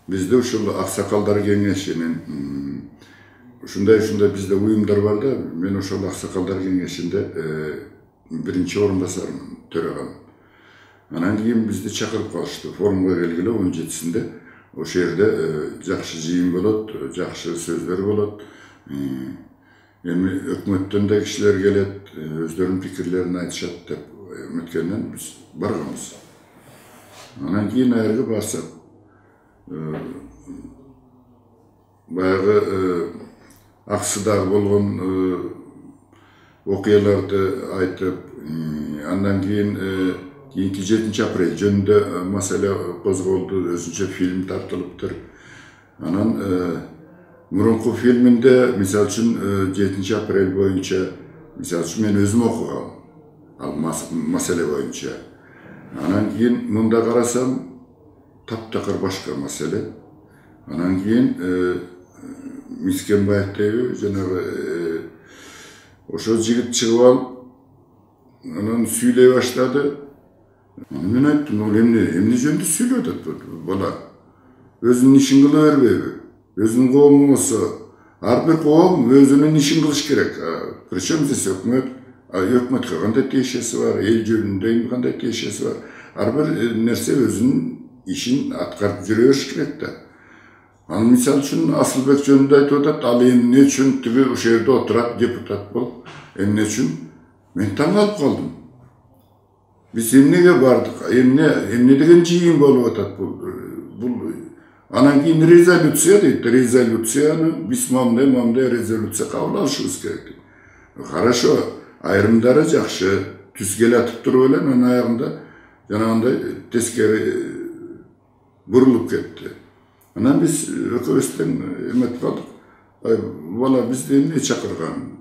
Bizde ушул аксакалдар кеңешинин ушундай бизде уюмдар бар да, мен ошол аксакалдар кеңешинде биринчи орун басармын, төрагам. Анан кийин бизди чакырып калышты, форумга келгиле 17-синде. Ошол жерде жакшы жыйын болот, жакшы сөздөр болот. Эми өкмөттөн да кишилер келет, өздөрүнүн пикирлерин айтышат деп үмүткөндөн биз барганбыз. Анан кийин айрга барсак, баягы аксыдагы болгон окуяларды айтып, андан кийин кийинки 7-апрель жөнүндө маселе козголду, өзүнчө фильм тартылыптыр. Анан мурунку фильминде, мисалы үчүн 7-апрель боюнча, мисалы үчүн мен өзүм окугам, ал маселе боюнча. Анан кийин мында карасам, таптакыр башка маселе. Анан кийин Мискенбаев деби жанагы ошо жигит чыгып алып, анан сүйлөй баштады. Мен айттым, ол эмне жөнүндө сүйлөп атат бала? Өзүнүн ишин кыла бербейби? Өзүнүн коому болсо, ар бир коом өзүнүн ишин кылыш керек. Причем здесь өкмөт? Өкмөткө кандай тиешеси бар, эл жөнүндө кандай тиешеси бар? Ар бир нерсе өзүнүн ишин аткарып жүрө бериш керек да. Ал мисалы үчүн Асылбек жөнүндө айтып атат, ал эмне үчүн тиги ошол жерде отурат, депутат болуп, эмне үчүн? Мен таң калып калдым. Биз эмнеге бардык? Эмне деген жыйын болуп атат бул? Анан кийин резолюция дейт. Резолюцияны биз мындай резолюция кабыл алышыбыз керек. Хорошо, айрымдары жакшы түз келатып туруп эле, анан аягында жанагындай тескери бурулуп кетти. Анан биз экөөбүздөн эметип калдык. Бала бизди эмне чакырган?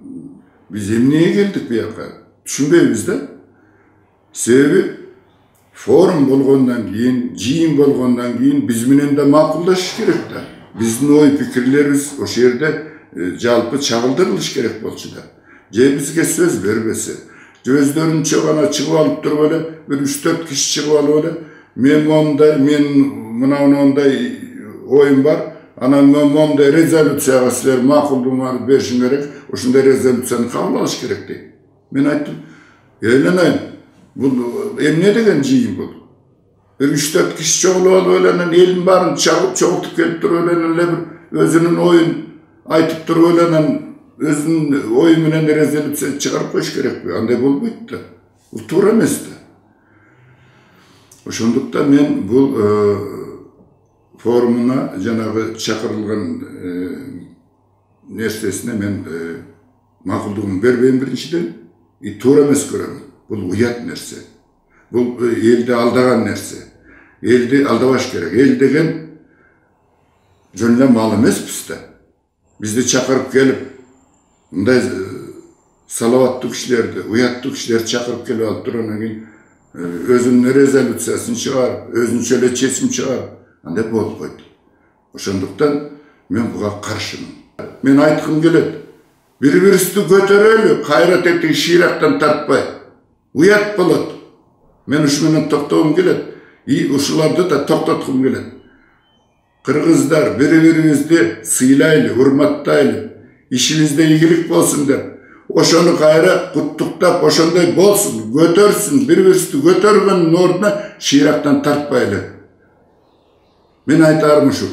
Биз эмнеге келдик буяка? Түшүнбөйбүз да. Себеби форум болгондон кийин, жыйын болгондон кийин биз менен да макулдашыш керек да. Биздин ой пикирлерибиз ошол жерде жалпы чагылдырылыш керек болчу да. Же бизге сөз бербесе, же өздөрүнчө гана чыгып алып туруп эле, бир 3-4 киши чыгып алып эле, мен мындай оюм бар, анан мондай резолюцияга силер макулдугуңарды беришиң керек, ошондой резолюцияны кабыл алыш керек дейт. Мен айттым, эленайм, бул эмне деген жыйын бул? Бир 3-4 киши чогулуп алып эле, анан элдин баарын чогултуп келип туруп эле бир өзүнүн оюн айтып туруп эле, анан өзүнүн ою менен резолюция чыгарып коюш керекпи? Андай болбойт да. Бул туура эмес да. Ошондуктан мен бул форумуна жанагы чакырылган нерсесине мен макулдугун бербейм биринчиден, и туура эмес көрөм. Бул уят нерсе. Бул элди алдаган нерсе. Элди алдабаш керек. Эл деген жөн эле мал эмес бизде. Бизди чакырып келип, мындай салаваттуу кишилерди, уяттуу кишилерди чакырып келип алып туруп, анан кийин өзүнүн резолюциясын чыгарып, өзүнчө эле чечим чыгарып, андай болбойт. Ошондуктан мен буга каршымын. Мен айткым келет, бири-бирибизди көтөрөлү, кайрат этиги шыйрактан тартпай. Уят болот. Мен ушу менен токтогум келет, и ушуларды да токтоткум келет. Кыргыздар бири-бирибизди сыйлайлы, урматтайлы, ишибизде ийгилик болсун деп, ошону кайра куттуктап, ошондой болсун, көтөрсүн, бири-бирибизди көтөргөндүн ордуна шыйрактан тартпайлы. Мен айтарым ушу.